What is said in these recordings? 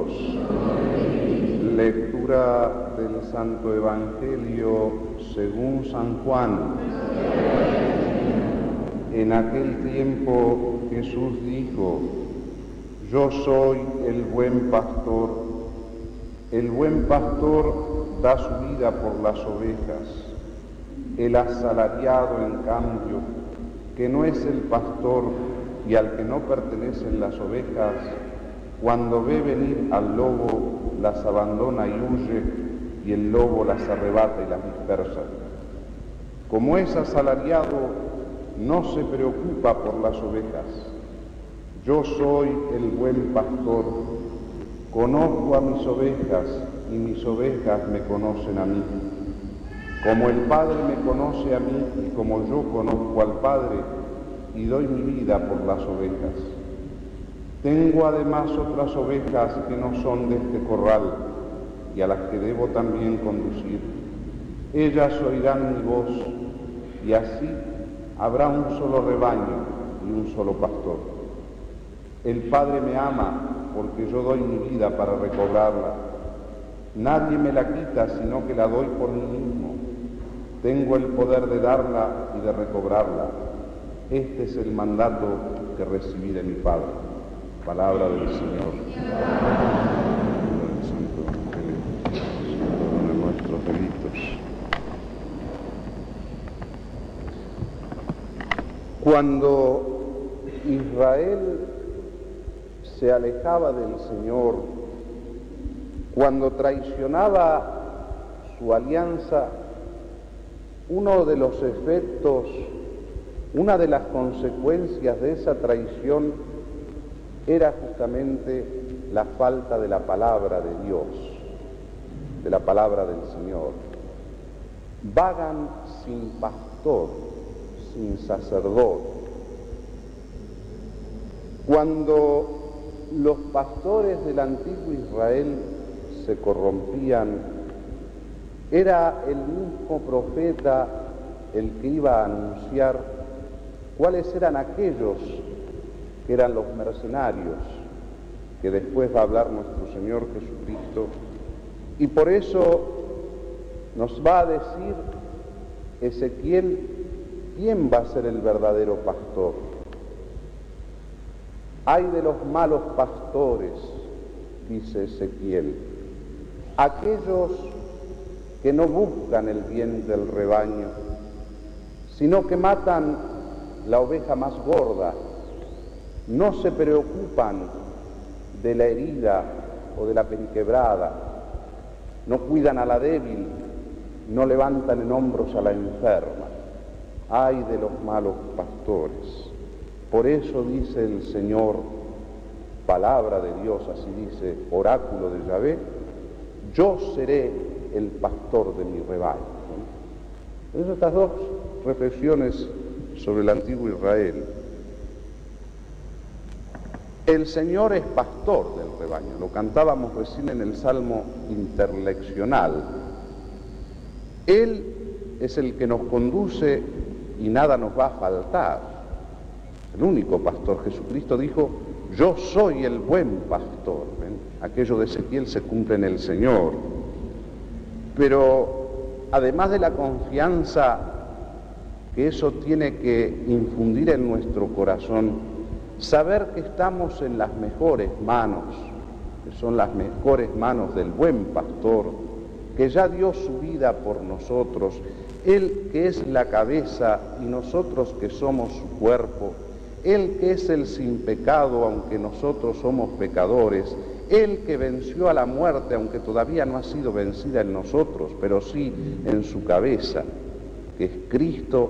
Dios. Lectura del Santo Evangelio según San Juan. En aquel tiempo Jesús dijo: Yo soy el buen pastor. El buen pastor da su vida por las ovejas. El asalariado, en cambio, que no es el pastor y al que no pertenecen las ovejas, cuando ve venir al lobo, las abandona y huye, y el lobo las arrebata y las dispersa. Como es asalariado, no se preocupa por las ovejas. Yo soy el buen pastor, conozco a mis ovejas y mis ovejas me conocen a mí. Como el Padre me conoce a mí y como yo conozco al Padre y doy mi vida por las ovejas. Tengo además otras ovejas que no son de este corral y a las que debo también conducir. Ellas oirán mi voz y así habrá un solo rebaño y un solo pastor. El Padre me ama porque yo doy mi vida para recobrarla. Nadie me la quita sino que la doy por mí mismo. Tengo el poder de darla y de recobrarla. Este es el mandato que recibí de mi Padre. Palabra del Señor. Del Santo Evangelio. Perdona nuestros delitos. Cuando Israel se alejaba del Señor, cuando traicionaba su alianza, uno de los efectos, una de las consecuencias de esa traición era justamente la falta de la palabra de Dios, de la palabra del Señor. Vagan sin pastor, sin sacerdote. Cuando los pastores del antiguo Israel se corrompían, era el mismo profeta el que iba a anunciar cuáles eran aquellos que eran los mercenarios, que después va a hablar nuestro Señor Jesucristo, y por eso nos va a decir Ezequiel quién va a ser el verdadero pastor. Ay de los malos pastores, dice Ezequiel, aquellos que no buscan el bien del rebaño, sino que matan la oveja más gorda, no se preocupan de la herida o de la periquebrada, no cuidan a la débil, no levantan en hombros a la enferma. Ay de los malos pastores. Por eso dice el Señor, palabra de Dios, así dice, oráculo de Yahvé, yo seré el pastor de mi rebaño. Entonces, estas dos reflexiones sobre el antiguo Israel. El Señor es pastor del rebaño, lo cantábamos recién en el Salmo interleccional. Él es el que nos conduce y nada nos va a faltar. El único pastor. Jesucristo dijo, yo soy el buen pastor. ¿Ven? Aquello de Ezequiel se cumple en el Señor. Pero además de la confianza que eso tiene que infundir en nuestro corazón, saber que estamos en las mejores manos, que son las mejores manos del buen pastor, que ya dio su vida por nosotros, Él que es la cabeza y nosotros que somos su cuerpo, Él que es el sin pecado aunque nosotros somos pecadores, Él que venció a la muerte aunque todavía no ha sido vencida en nosotros, pero sí en su cabeza, que es Cristo.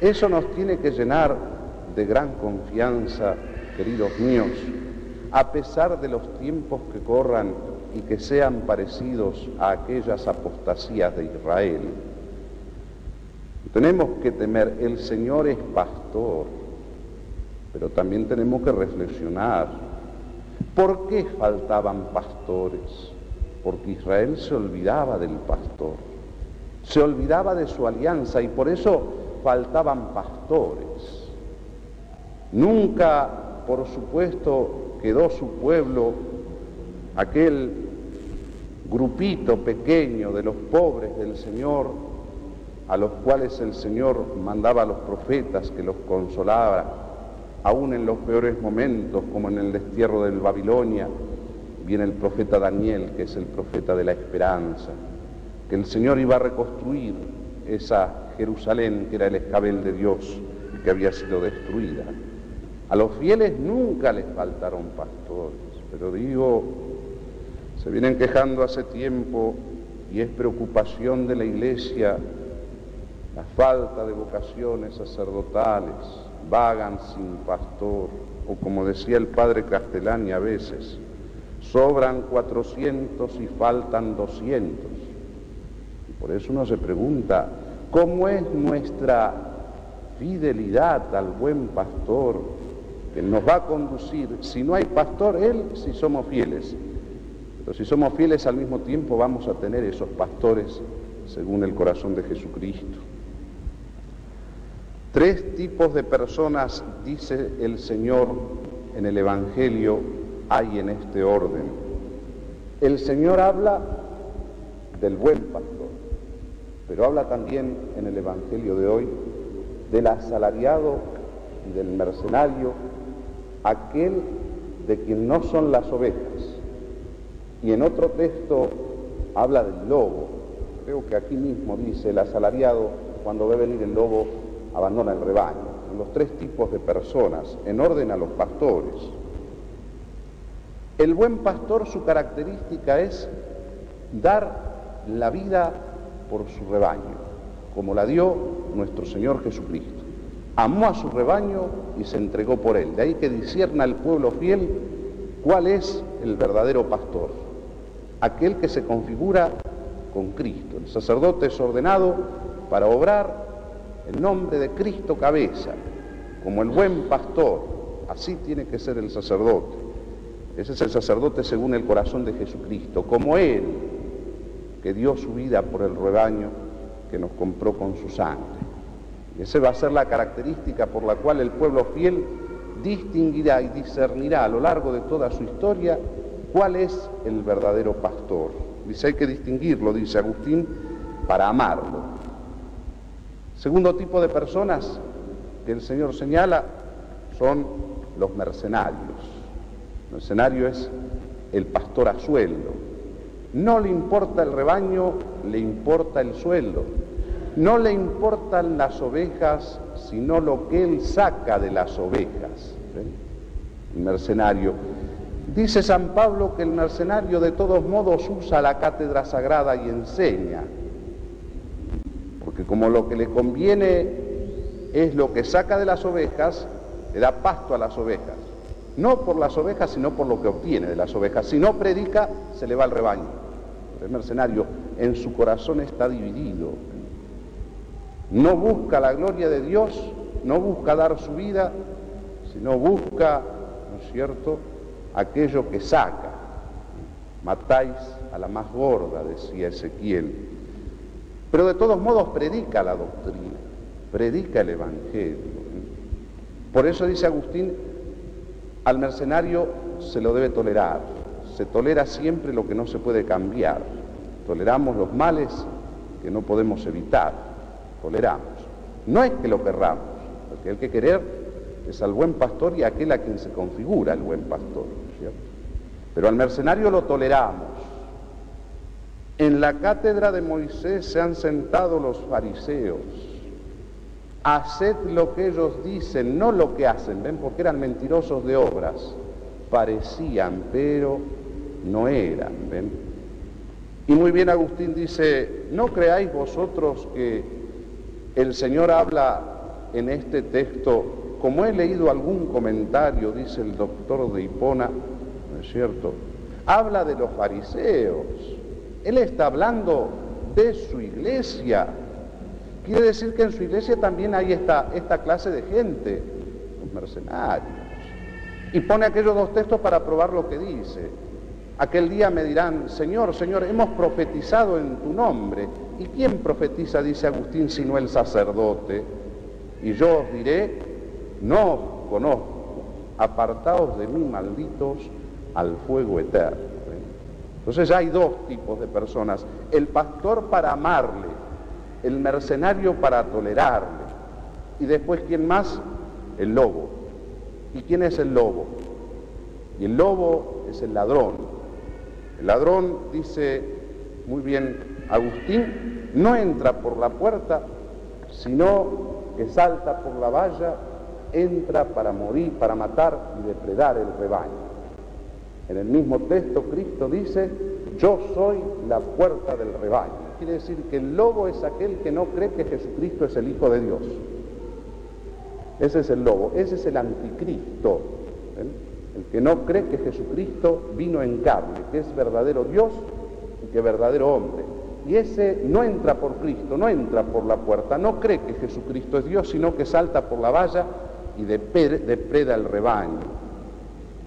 Eso nos tiene que llenar de gran confianza, queridos míos, a pesar de los tiempos que corran y que sean parecidos a aquellas apostasías de Israel. Tenemos que temer, el Señor es pastor, pero también tenemos que reflexionar. ¿Por qué faltaban pastores? Porque Israel se olvidaba del pastor, se olvidaba de su alianza y por eso faltaban pastores. Nunca, por supuesto, quedó su pueblo aquel grupito pequeño de los pobres del Señor, a los cuales el Señor mandaba a los profetas que los consolara, aún en los peores momentos, como en el destierro de Babilonia, viene el profeta Daniel, que es el profeta de la esperanza, que el Señor iba a reconstruir esa Jerusalén que era el escabel de Dios y que había sido destruida. A los fieles nunca les faltaron pastores, pero digo, se vienen quejando hace tiempo y es preocupación de la Iglesia la falta de vocaciones sacerdotales, vagan sin pastor, o como decía el padre Castellani a veces, sobran 400 y faltan 200. Y por eso uno se pregunta, ¿cómo es nuestra fidelidad al buen pastor que nos va a conducir? Si no hay pastor, él, si somos fieles. Pero si somos fieles al mismo tiempo vamos a tener esos pastores según el corazón de Jesucristo. 3 tipos de personas, dice el Señor en el Evangelio, hay en este orden. El Señor habla del buen pastor, pero habla también en el Evangelio de hoy del asalariado y del mercenario, aquel de quien no son las ovejas. Y en otro texto habla del lobo. Creo que aquí mismo dice, el asalariado, cuando ve venir el lobo, abandona el rebaño. Son los 3 tipos de personas, en orden a los pastores. El buen pastor, su característica es dar la vida por su rebaño, como la dio nuestro Señor Jesucristo. Amó a su rebaño y se entregó por él. De ahí que discierna el pueblo fiel cuál es el verdadero pastor, aquel que se configura con Cristo. El sacerdote es ordenado para obrar en nombre de Cristo cabeza, como el buen pastor. Así tiene que ser el sacerdote. Ese es el sacerdote según el corazón de Jesucristo, como Él, que dio su vida por el rebaño que nos compró con su sangre. Y esa va a ser la característica por la cual el pueblo fiel distinguirá y discernirá a lo largo de toda su historia cuál es el verdadero pastor. Dice, hay que distinguirlo, dice Agustín, para amarlo. Segundo tipo de personas que el Señor señala son los mercenarios. El mercenario es el pastor a sueldo. No le importa el rebaño, le importa el sueldo. No le importan las ovejas, sino lo que él saca de las ovejas. El mercenario. Dice San Pablo que el mercenario de todos modos usa la cátedra sagrada y enseña. Porque como lo que le conviene es lo que saca de las ovejas, le da pasto a las ovejas. No por las ovejas, sino por lo que obtiene de las ovejas. Si no predica, se le va al rebaño. El mercenario en su corazón está dividido. No busca la gloria de Dios, no busca dar su vida, sino busca, ¿no es cierto?, aquello que saca. Matáis a la más gorda, decía Ezequiel. Pero de todos modos predica la doctrina, predica el Evangelio. Por eso dice Agustín, al mercenario se lo debe tolerar. Se tolera siempre lo que no se puede cambiar. Toleramos los males que no podemos evitar. Toleramos. No es que lo querramos, porque hay que querer es al buen pastor y a aquel a quien se configura el buen pastor, ¿cierto? Pero al mercenario lo toleramos. En la cátedra de Moisés se han sentado los fariseos. Haced lo que ellos dicen, no lo que hacen, ¿ven? Porque eran mentirosos de obras. Parecían, pero no eran, ¿ven? Y muy bien Agustín dice, ¿no creáis vosotros que el Señor habla en este texto, como he leído algún comentario, dice el doctor de Hipona, ¿no es cierto? Habla de los fariseos. Él está hablando de su iglesia. Quiere decir que en su iglesia también hay esta clase de gente, los mercenarios. Y pone aquellos 2 textos para probar lo que dice. Aquel día me dirán, Señor, Señor, hemos profetizado en tu nombre. ¿Y quién profetiza, dice Agustín, sino el sacerdote? Y yo os diré, no os conozco, apartaos de mí, malditos, al fuego eterno. Entonces ya hay dos tipos de personas: el pastor para amarle, el mercenario para tolerarle, y después, ¿quién más? El lobo. ¿Y quién es el lobo? Y el lobo es el ladrón. El ladrón, dice muy bien Agustín, no entra por la puerta, sino que salta por la valla, entra para morir, para matar y depredar el rebaño. En el mismo texto Cristo dice: yo soy la puerta del rebaño. Quiere decir que el lobo es aquel que no cree que Jesucristo es el Hijo de Dios. Ese es el lobo, ese es el anticristo, el que no cree que Jesucristo vino en carne, que es verdadero Dios y que verdadero hombre. Y ese no entra por Cristo, no entra por la puerta, no cree que Jesucristo es Dios, sino que salta por la valla y depreda el rebaño.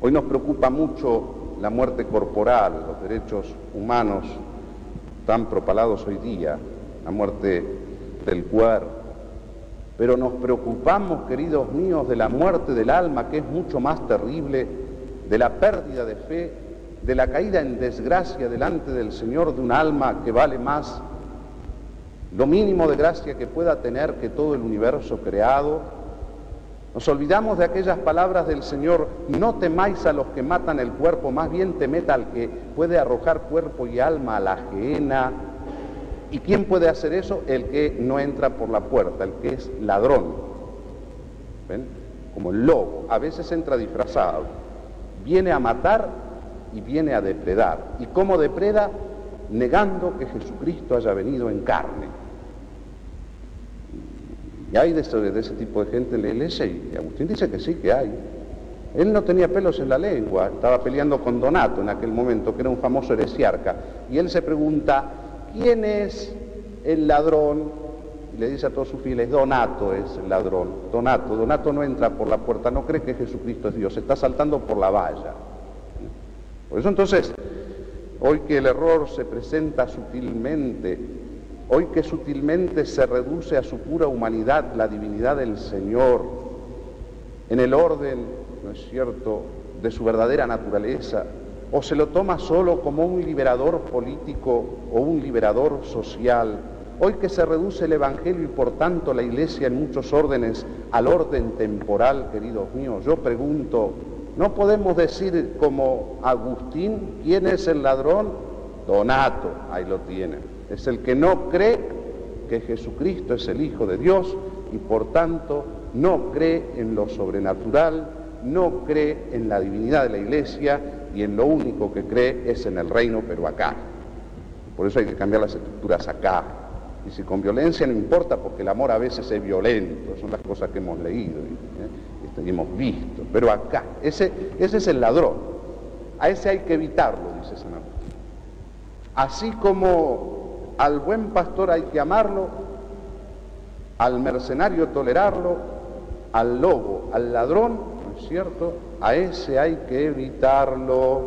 Hoy nos preocupa mucho la muerte corporal, los derechos humanos tan propalados hoy día, la muerte del cuerpo. Pero nos preocupamos, queridos míos, de la muerte del alma, que es mucho más terrible, de la pérdida de fe, de la caída en desgracia delante del Señor de un alma que vale más lo mínimo de gracia que pueda tener que todo el universo creado. Nos olvidamos de aquellas palabras del Señor: no temáis a los que matan el cuerpo, más bien temed al que puede arrojar cuerpo y alma a la gehenna. ¿Y quién puede hacer eso? El que no entra por la puerta, el que es ladrón. ¿Ven? Como el lobo, a veces entra disfrazado, viene a matar y viene a depredar. ¿Y cómo depreda? Negando que Jesucristo haya venido en carne. Y hay de ese tipo de gente en la iglesia, y Agustín dice que sí, que hay. Él no tenía pelos en la lengua, estaba peleando con Donato en aquel momento, que era un famoso heresiarca, y él se pregunta: ¿quién es el ladrón? Y le dice a todos sus fieles: Donato es el ladrón. Donato no entra por la puerta, no cree que Jesucristo es Dios, está saltando por la valla. Por eso entonces, hoy que el error se presenta sutilmente, hoy que sutilmente se reduce a su pura humanidad la divinidad del Señor, en el orden, ¿no es cierto?, de su verdadera naturaleza, o se lo toma solo como un liberador político o un liberador social, hoy que se reduce el Evangelio y por tanto la Iglesia en muchos órdenes al orden temporal, queridos míos, yo pregunto: ¿no podemos decir como Agustín quién es el ladrón? Donato, ahí lo tienen, es el que no cree que Jesucristo es el Hijo de Dios y por tanto no cree en lo sobrenatural, no cree en la divinidad de la Iglesia, y en lo único que cree es en el reino, pero acá. Por eso hay que cambiar las estructuras acá. Y si con violencia no importa, porque el amor a veces es violento, son las cosas que hemos leído y hemos visto. Pero acá, ese es el ladrón. A ese hay que evitarlo, dice San Agustín. Así como al buen pastor hay que amarlo, al mercenario tolerarlo, al lobo, al ladrón, ¿no es cierto?, a ese hay que evitarlo.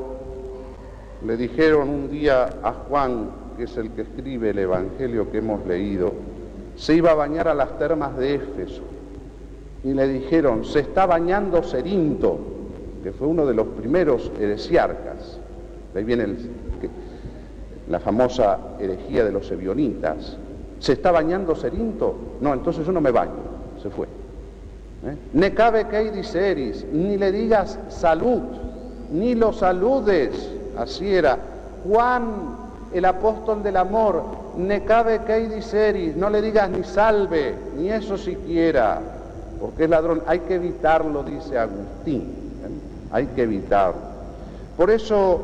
Le dijeron un día a Juan, que es el que escribe el Evangelio que hemos leído, se iba a bañar a las termas de Éfeso, y le dijeron: se está bañando Cerinto, que fue uno de los primeros heresiarcas. De ahí viene la famosa herejía de los ebionitas. ¿Se está bañando Cerinto? No, entonces yo no me baño. Se fue. Ne cabe que diceris, ni le digas salud, ni lo saludes. Así era. Juan, el apóstol del amor, ne cabe que diceris, no le digas ni salve, ni eso siquiera, porque es ladrón. Hay que evitarlo, dice Agustín. Hay que evitarlo. Por eso,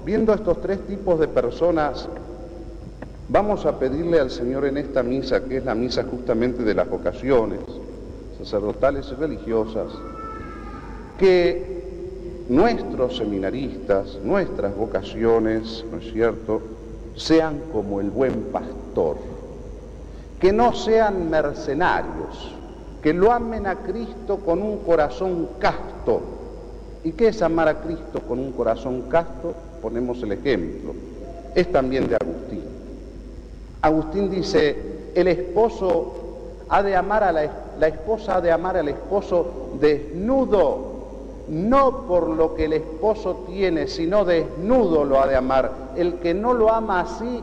viendo estos tres tipos de personas, vamos a pedirle al Señor en esta misa, que es la misa justamente de las vocaciones sacerdotales y religiosas, que nuestros seminaristas, nuestras vocaciones, ¿no es cierto?, sean como el buen pastor, que no sean mercenarios, que lo amen a Cristo con un corazón casto. ¿Y qué es amar a Cristo con un corazón casto? Ponemos el ejemplo, es también de Agustín. Agustín dice: el esposo ha de amar a la esposa ha de amar al esposo desnudo no por lo que el esposo tiene, sino desnudo lo ha de amar. El que no lo ama así,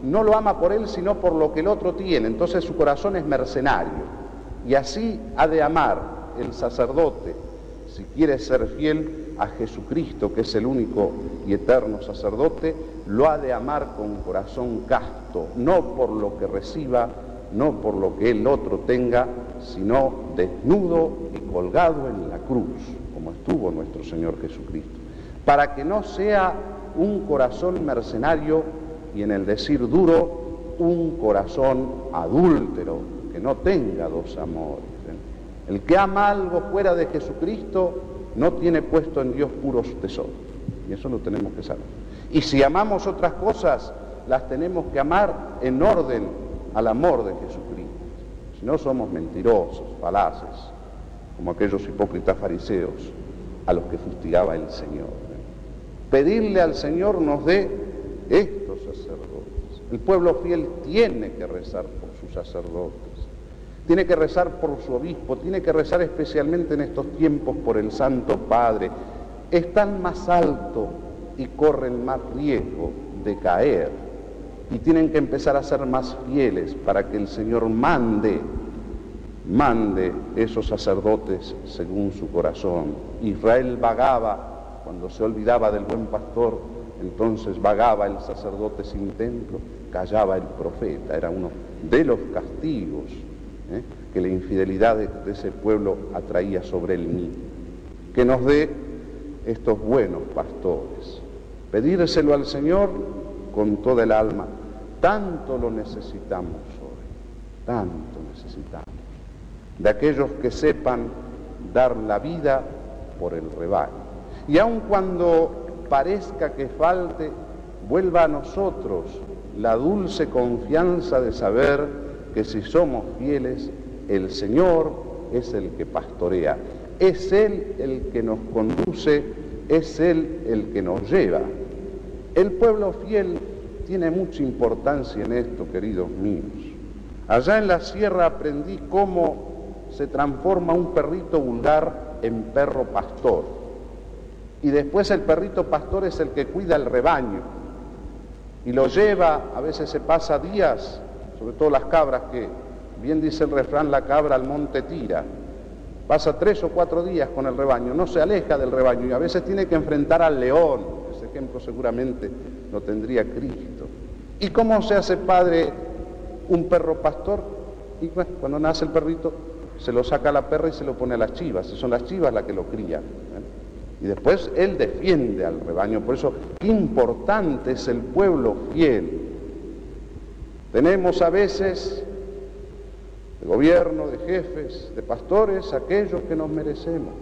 no lo ama por él, sino por lo que el otro tiene. Entonces su corazón es mercenario. Y así ha de amar el sacerdote, si quiere ser fiel a Jesucristo, que es el único y eterno sacerdote, lo ha de amar con corazón casto, no por lo que reciba, no por lo que el otro tenga, sino desnudo y colgado en la cruz, como estuvo nuestro Señor Jesucristo, para que no sea un corazón mercenario y, en el decir duro, un corazón adúltero, que no tenga dos amores. El que ama algo fuera de Jesucristo no tiene puesto en Dios puros tesoros, y eso lo tenemos que saber. Y si amamos otras cosas, las tenemos que amar en orden al amor de Jesucristo. Si no, somos mentirosos, falaces, como aquellos hipócritas fariseos a los que fustigaba el Señor. Pedirle al Señor nos dé estos sacerdotes. El pueblo fiel tiene que rezar por sus sacerdotes, tiene que rezar por su obispo, tiene que rezar especialmente en estos tiempos por el Santo Padre. Están más alto y corren más riesgo de caer, y tienen que empezar a ser más fieles para que el Señor mande esos sacerdotes según su corazón. Israel vagaba cuando se olvidaba del buen pastor, entonces vagaba el sacerdote sin templo, callaba el profeta. Era uno de los castigos que la infidelidad de ese pueblo atraía sobre el mismo. Que nos dé estos buenos pastores, pedírselo al Señor con toda el alma. Tanto lo necesitamos hoy, tanto necesitamos de aquellos que sepan dar la vida por el rebaño. Y aun cuando parezca que falte, vuelva a nosotros la dulce confianza de saber que si somos fieles, el Señor es el que pastorea, es Él el que nos conduce, es Él el que nos lleva. El pueblo fiel tiene mucha importancia en esto, queridos míos. Allá en la sierra aprendí cómo se transforma un perrito vulgar en perro pastor. Y después el perrito pastor es el que cuida el rebaño y lo lleva, a veces se pasa días, sobre todo las cabras, que bien dice el refrán, la cabra al monte tira. Pasa 3 o 4 días con el rebaño, no se aleja del rebaño y a veces tiene que enfrentar al león. Ese ejemplo seguramente lo tendría Cristo. ¿Y cómo se hace padre un perro pastor? Y bueno, cuando nace el perrito, se lo saca a la perra y se lo pone a las chivas, y son las chivas las que lo crían. Y después él defiende al rebaño. Por eso, qué importante es el pueblo fiel. Tenemos a veces de gobierno, de jefes, de pastores, aquellos que nos merecemos.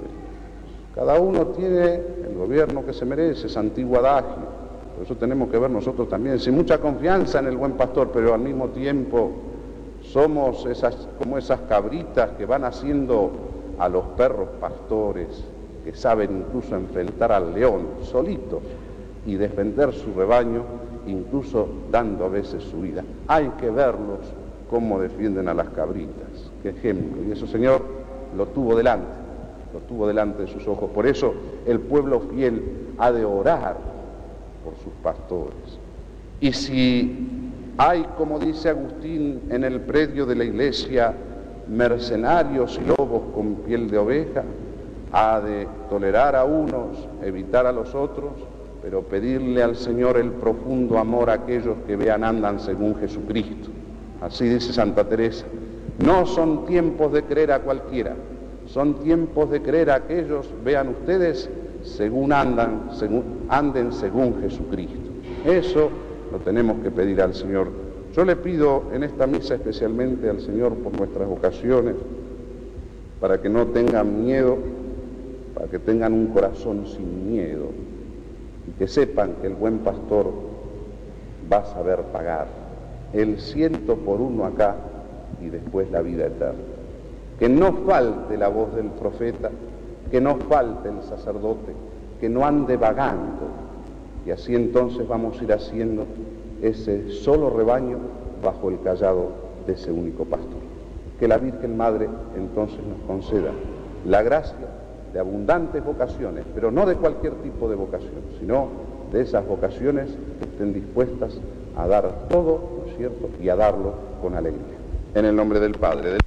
Cada uno tiene el gobierno que se merece, es antiguo adagio. Por eso tenemos que ver nosotros también, sin mucha confianza en el buen pastor, pero al mismo tiempo somos como esas cabritas que van haciendo a los perros pastores, que saben incluso enfrentar al león solitos y defender su rebaño, incluso dando a veces su vida. Hay que verlos cómo defienden a las cabritas. Qué ejemplo. Y eso, Señor, lo tuvo delante de sus ojos. Por eso el pueblo fiel ha de orar por sus pastores. Y si hay, como dice Agustín en el predio de la iglesia, mercenarios y lobos con piel de oveja, ha de tolerar a unos, evitar a los otros, pero pedirle al Señor el profundo amor a aquellos que vean andan según Jesucristo. Así dice Santa Teresa, no son tiempos de creer a cualquiera, son tiempos de creer a aquellos, vean ustedes, anden según Jesucristo. Eso lo tenemos que pedir al Señor. Yo le pido en esta misa especialmente al Señor por nuestras vocaciones, para que no tengan miedo, para que tengan un corazón sin miedo y que sepan que el buen pastor va a saber pagar el 100 por 1 acá y después la vida eterna. Que no falte la voz del profeta, que no falte el sacerdote, que no ande vagando, y así entonces vamos a ir haciendo ese solo rebaño bajo el cayado de ese único pastor. Que la Virgen Madre entonces nos conceda la gracia de abundantes vocaciones, pero no de cualquier tipo de vocación, sino de esas vocaciones que estén dispuestas a dar todo, ¿no es cierto?, y a darlo con alegría. En el nombre del Padre, del